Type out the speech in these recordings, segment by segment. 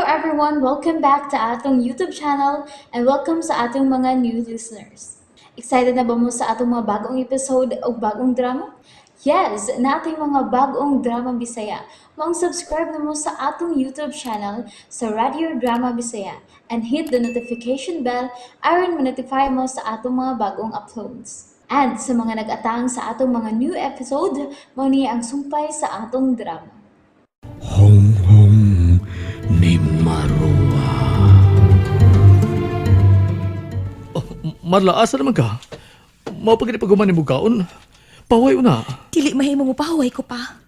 everyone, welcome back to atong YouTube channel and welcome sa atong mga new listeners. Excited na ba mo sa atong mga bagong episode o bagong drama? Yes, na ating mga bagong drama Bisaya. Subscribe na mo sa atong YouTube channel sa Radio Drama Bisaya and hit the notification bell aron ma-notify mo sa atong mga bagong uploads. And sa mga nag-atang sa atong mga new episode, mo niya ang sumpay sa atong drama. Hong Hong ni Marua. Marla, asa naman ka? Mapagin paghuman ni Mugaon. Paway una. Dili mahimo mo pahuway ko pa.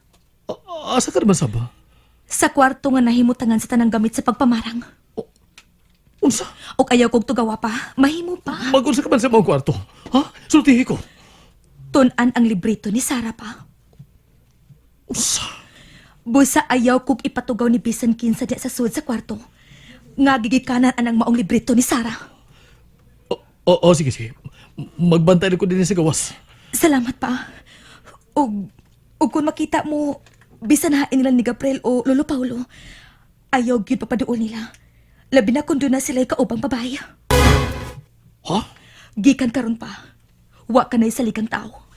Asa ka naman saba? Sa kwarto nga nahimutangan sa tanang gamit sa pagpamarang. Unsa? O ayaw kong tugawa pa, mahimo pa. Magunsa ka man sa mga kwarto? Ha? Sultihi ko. Tunan ang librito ni Sarah pa. Unsa? Busa ayaw kong ipatugaw ni Bisan Kinsa diya sa sud sa kwarto. Nga gigikanan anang maong librito ni Sarah. Sige, sige. Magbantay ko din sa gawas. Salamat pa. O kung makita mo, bisan hain nila ni Gabriel o Lolo Paulo, ayaw gyud papaduol nila. Labi na kung doon na sila'y kaubang babae. Ha? Gikan karon pa. Wa ka na'y saligang tao.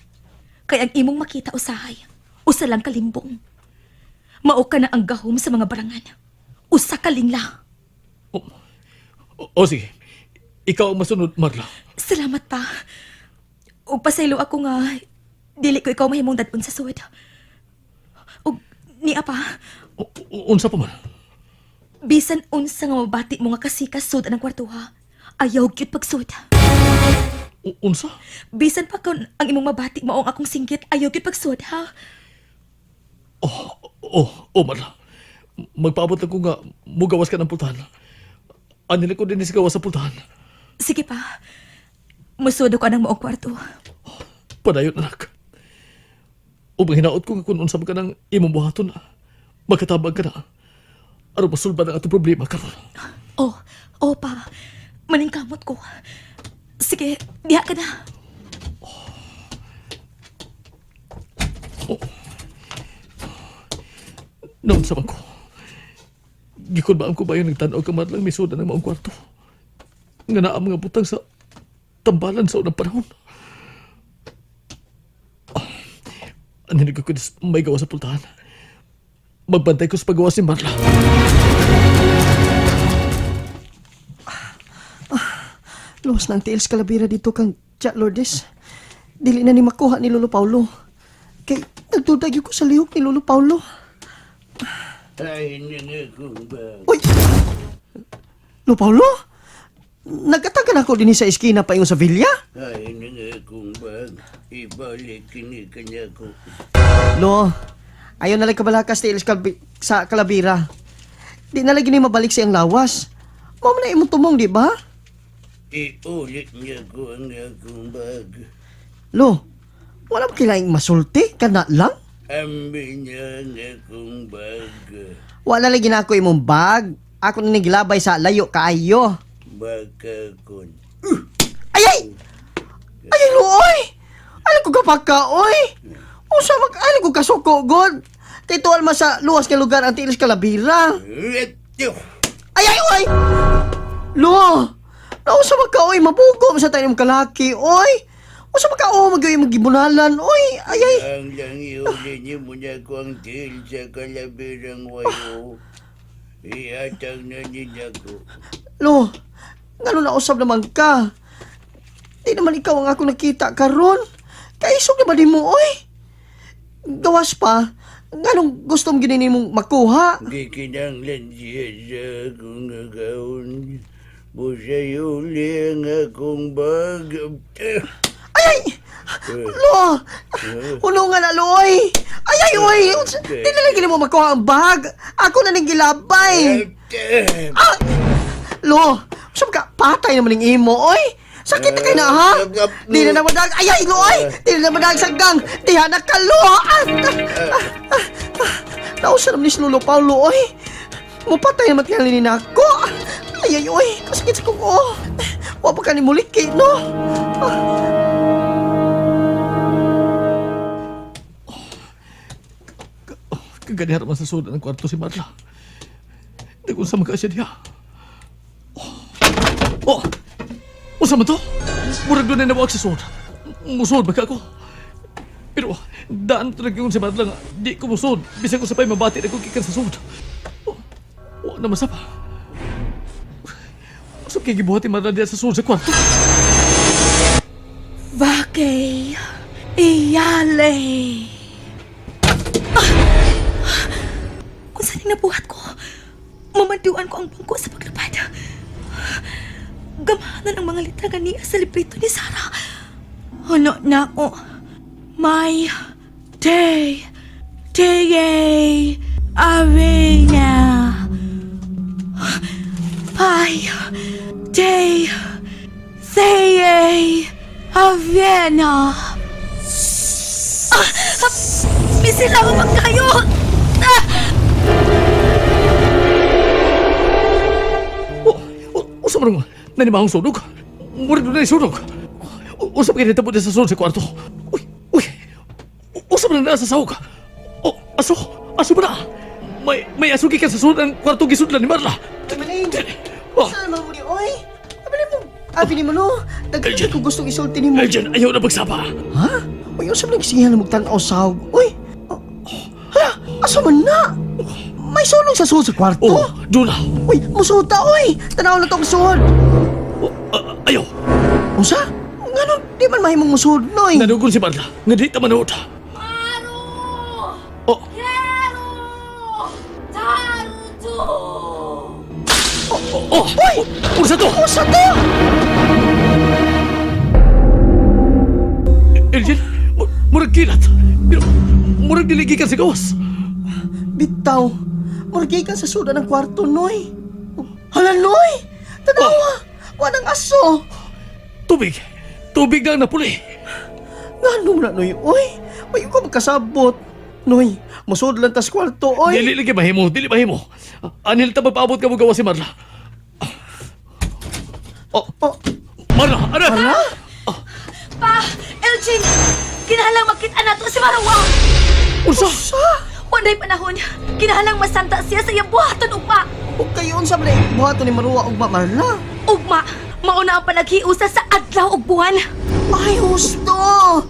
Kaya ang imong makita usahay, usa lang kalimbong. Mao ka na ang gahom sa mga barangan. Usa ka lingla. Sige. Ikaw ang masunod, Marla. Salamat pa. O pasaylo ako nga, dili ko ikaw mahimong dadun sa suwed. O niya pa, Unsa pa man? bisan unsa nga mabati mo nga kasikas sud ang kwartuha, ayaw gyud pagsud. Unsa? Bisan pa kung ang imong mabati maong akong singgit, ayaw gyud pagsud, ha? Marla. Magpaabot lang ko nga mugawas ka ng pultahan. Anila ko din sa gawas sa pultahan. Sige pa. Musud ko anang maong kwarto. Padayon, anak. O hinaot ko nga kung unsa ka ng imong buhaton. Magkatabag ka na. Ano masulba ng atong problema karon? Pa. Maningkamot ko. Sige, diha ka na. Noon sa ko. Gikon ba ang kubayon nagtanaw ka madlang misuda ng maong kwarto? Nga na ang mga butang sa tambalan sa unang panahon. Aninig ko may gawa sa pultahan. Magbantay ko sa paggawas ni Marla. Luwas ng tiils kalabira dito kang Jack Lourdes. Dili na ni makuha ni Lolo Paulo. Kay nagdudag ko sa lihok ni Lolo Paulo. Ay, nangakong ba? Uy! Lolo Paulo? Nagkatagan ako din sa eskina pa yung sa villa? Ay, nangakong ba? Ibalik kini kanya ko. Lo, ayaw nalang kabalakas tiils sa kalabira. Di nalang gini mabalik siyang lawas. Mama na imong tumong, di ba? Iulit niya ko ang akong bag. Lo, wala ba kailangang masulti? Kana lang? Ambi niya ang akong bag. Wala lagi na ako imong bag. Ako na nagilabay sa layo kaayo. Baka kon. Ayay! Ayay, Luoy! Alam ko kapag ka, oy! Alam ko kasuko, God! Kay tuwal man sa luwas nga lugar ang tilis kalabira. Eto! Ayay, oy! Lo! Nausa ka, oy! Mabugo sa tayo ng kalaki, oy! Usa ka, mag-iwi magibunalan, oy! Ayay! Ang lang iuli niyo muna ko ang til sa kalabirang wayo. Iatang na niya ko. Lo! Ngano na usab naman ka? Di naman ikaw ang ako nakita karon. Kaisog naman din mo, oy! Gawas pa, nganong gusto mong ginini mong makuha? Gikinanglan siya sa akong agaon. Busay uli ang akong bag. Ayay! Lo! Uno nga na, Loy! Ayay, oy! Di na lang mo makuha ang bag! Ako na nang gilabay! Ah! Lo! Saan ka? Patay naman ng imo, oy! Sakit na kayo na, ha? Di na naman dag... Ayay, Loy! Di na naman dag sagang! Di hanak ka, Lo! Nausa naman ni Lolo Paulo, oy! Mupatay naman tinalinin ako! Ayay, oy! Kasakit sa kuko! Huwag pa ka ni muliki, no? Kaganihar man sa sudan ng kwarto si Marla. Kung sa mga siya diha. Oh! Usa man to? Murag doon na nawag sa sod. Musod ba ka ako? Pero daan talaga yung si Marla nga. Di ko musod. Bisag ko sa pa'y mabati na kong kikan sa sod. Wa na masapa. Usap kay gibuhati Marla diya sa sod sa kwarto. Vakay iyale. Kung saan nabuhat ko, mamanduan ko ang bangko sa paglapad. Gamahanan ang mga litragan niya sa librito ni Sarah. Ano na ako? My day, arena. My day, Aviena. Misilaw man kayo! Usap mo nanimahong sunog. Murag doon na yung sunog. Usap kayo nito po sa sod sa kwarto. Uy! Usap na nasa sahog. Aso ba na? May aso ka sa sod ang kwarto gisudlan ni Marla. Maning! Oh. Saan mo ni, oy? Abi ni mo, no? Dagdag ko gustong isulti ni mo. Eljan, ayaw na magsapa. Ha? Uy, usap lang siya na magtanaw sahog. Uy! Hala! Asa man na? May sunog sa suod sa kwarto? Oh, doon na. Uy, musuod ta, uy! Tanaw na tong suod! Ayaw. Usa? Ngano, di man mahimong musuod, noy? Nadugon si Marla. Nga di tamanood. Maru! Oh, Kero! Taruto! Uy! Ursa to! Usa to! Eljan, murag kilat. Pero, murag diligi ka sa gawas. Bitaw, margay ka sa suda ng kwarto, noy. Hala, noy! Tanawa! Wanang aso! Tubig. Tubig na ang napuli. Ngano mo na, noy? Uy! May ko magkasabot. Noy, musod lang tas kwarto, oy! Dili lagi mahimo, dili mahimo. Anil ta magpaabot ka mo gawas si Marla. Oh, Marla, anak! hala? Pa! Elgin! Kinahalang makita na to si Marwa! Ursa! Wanday panahon, kinahalang masanta siya sa iyang buhaton ugma! Huwag kayo unsa ba na buhato ni Marua ug Marla? Ugma, mauna ang panaghiusa sa adlaw ug buwan! Ay, husto!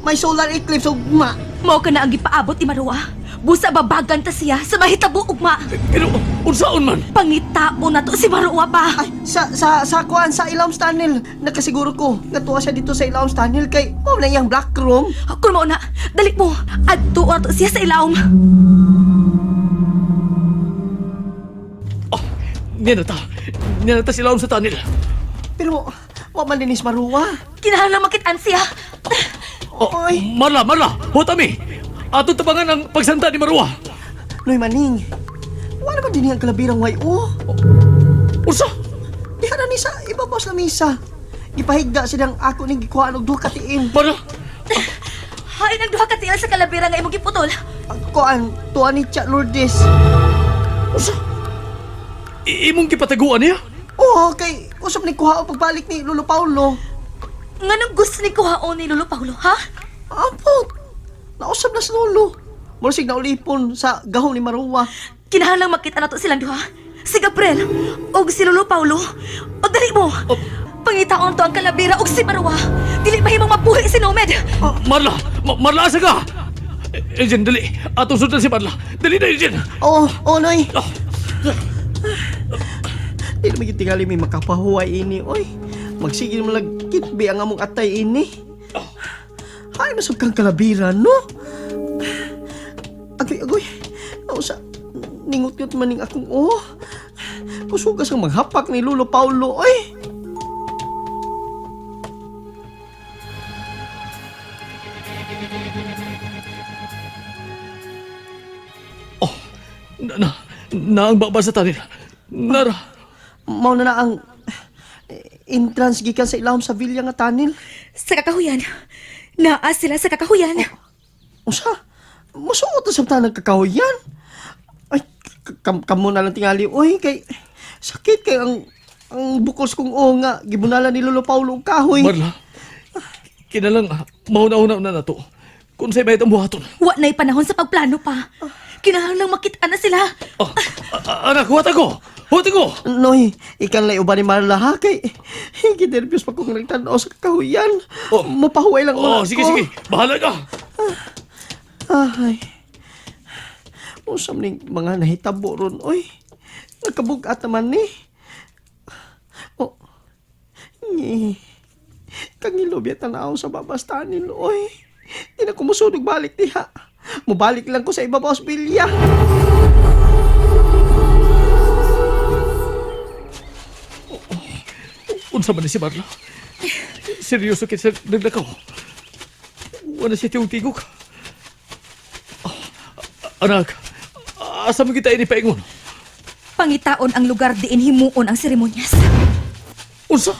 May solar eclipse ugma. Mao ka na ang gipaabot ni Marwa. Busa babagan ta siya sa mahitabo ugma. Pero, unsaon man? Pangitabo na to si Marwa pa. Ay, sa kuan sa Ilaw's Tunnel. Nakasiguro ko, natuwa siya dito sa Ilaw's Tunnel kay mao na iyang black room. Kung mao na, dalik mo. Adto to siya sa ilawom. Ninata sila sa tunnel. Pero, wa man dinis Marua. Kinahalang makitaan siya. Oy. Marla! Hotami! Ato tabangan ang pagsanta ni Marwa. Noy Maning, wa naman din ang kalabirang way o. Ursa! Diha na ni sa ibabaw sa misa. Ipahigda silang ako ning gikuha og duha ka tiin. Marla! Hay, nagduha ka tiyan sa kalabira nga imong giputol. Kuan, tuwa ni Tia Lourdes. Ursa! Imong kipataguan niya? Oo, kay usap ni kuha o pagbalik ni Lolo Paulo. Nganong gusto ni kuhaon ni Lolo Paulo, ha? Apo, nausap na si Lolo. Mursig na ulipon sa gahom ni Marua. Kinahalang makita na to silang duha. Si Gabriel, og si Lolo Paulo. O dali mo. Pangitaon to ang kalabira og si Marwa. Dili mahimong mabuhi si Nomed. Marla! Marla, asa ka? Eljan, dali. Atong sundan si Marla. Dali na, Eljan. Oo, Noy. Ah, Di naman yung tingali may makapahuway ini, oy. Magsigil mo lang kitbi ang among atay ini. Hay, masag kang kalabira, no? Agoy. Nausa, ningot-ngot maning akong, Kusugas ang maghapak ni Lolo Paulo, oy. Na ang baba sa tunnel. Nara. Mao na ang entrance gikan sa ilawom sa villa nga tunnel. Sa kakahuyan. Naa sila sa kakahuyan. Usa, musuot na sa tanang kakahuyan. Ay, kamo na lang tingali, oy, kay sakit kay ang bukos kong nga gibunala ni Lolo Paulo og kahoy. Marla. Kinalang, mauna-una na to. Kung sa'y bayat ang buhaton. Wa na'y panahon sa pagplano pa. Kinahanglang makita na sila. Oh, anak, huwat ako! Huwat ako! Noy, ikan lay uban ni Marla ha kay ginervyos pa kong nagtanaw sa kahuyan. Oh. Mapahuway lang Oh, muna sige, ko. sige. Bahala ka. Ay. Usam ning mga nahitabo ron, oy. Nagkabugat naman ni. Oh. Ni. Kangilob yata na ako sa babastaan ni Loy. Di na ko musunog balik diha. Mubalik lang ko sa ibabaw sa bilya. Unsa man ni si Marla? Seryoso kit sa naglakaw. Wala siya tiyong-tigok. Anak, asa mo kita inipaingon? Pangitaon ang lugar diin himuon ang seremonyas. Unsa?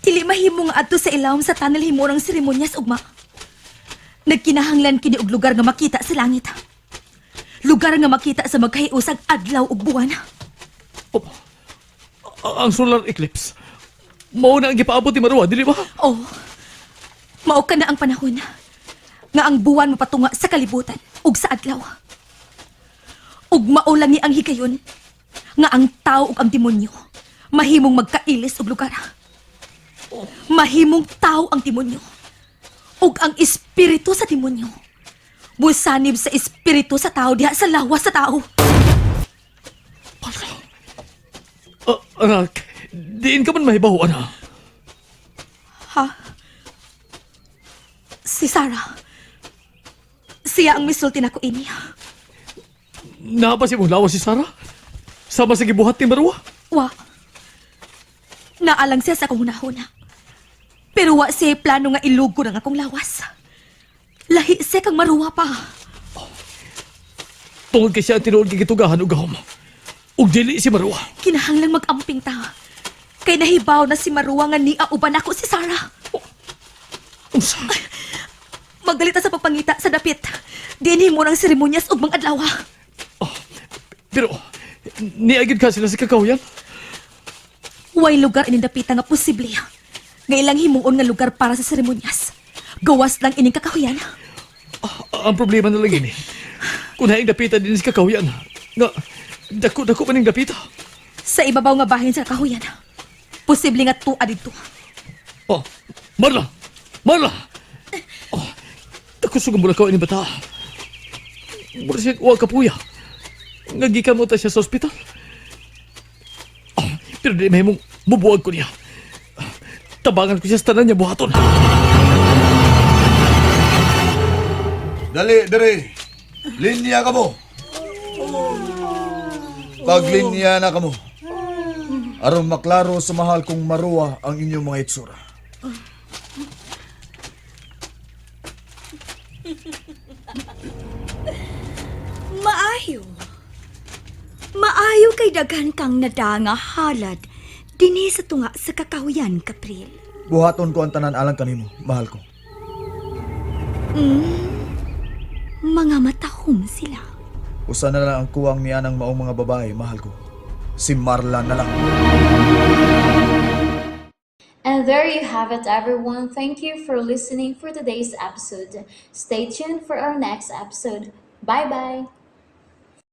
Dili mahimo nga adto sa ilawom sa tunnel himuon ang seremonyas ugma. Nagkinahanglan kini og lugar nga makita sa langit. Lugar nga makita sa magkahiusag adlaw ug buwan. Oh, ang solar eclipse. Mao na ang gipaabot ni Marwa, dili ba? Oh, mao ka na ang panahon nga ang buwan mapatunga sa kalibutan ug sa adlaw. Ug mao lang ni ang higayon nga ang tao ug ang demonyo mahimong magkailis og lugar. Mahimong tao ang demonyo ug ang espiritu sa demonyo busanib sa espiritu sa tao diha sa lawas sa tao. Anak, diin ka man mahibaw, anak. Ha? Si Sarah. Siya ang misulti na ko ini. Napasi mong lawas si Sarah? Sama sa gibuhat ni Marwa? Wa. Naalang siya sa akong hunahuna. Pero wa siya plano nga ilugo ng akong lawas. Lahi siya kang maruwa pa. Tungod kay siya ang tinuod kikitugahan o gahom. Ug dili si Marwa. Kinahanglang mag-amping ta. Kay nahibaw na si Maruwa nga niya uban ako si Sarah. Unsa? Magdalita sa pagpangita sa dapit. Dinhi mo ng seremonyas ug mga adlaw. Pero, niagid ka sila sa kakahuyan? Way lugar ining dapita nga posible. Nga ilang himuon nga lugar para sa seremonyas. Gawas lang ining kakahuyan. Ang problema na lang ini. Kung naing dapita din sa kakahuyan, nga, dako man yung dapita. Sa ibabaw nga bahin sa kakahuyan. Posible nga tuwa dito. Oh, Marla! Marla! Oh, dako sugong mula ka ini bata. Mura siya uwag kapuya. Ngagikan mo ta siya sa ospital. Oh, pero di may mong bubuwag ko niya. Tabangan ko siya sa tanan niya buhaton. Dali, dali. Linya ka mo. Paglinya na ka mo. Aron maklaro sa mahal kong Maruwa ang inyong mga itsura. Maayo. Maayo kay daghan kang nadanga halad dinhi sa tunga sa kakahuyan, Kapril. Buhaton ko ang tanan alang kanimo, mahal ko. Mga matahom sila. Usa na lang ang kuwang niya ng maong mga babae, mahal ko. Si Marla na lang. And there you have it, everyone. Thank you for listening for today's episode. Stay tuned for our next episode. Bye bye.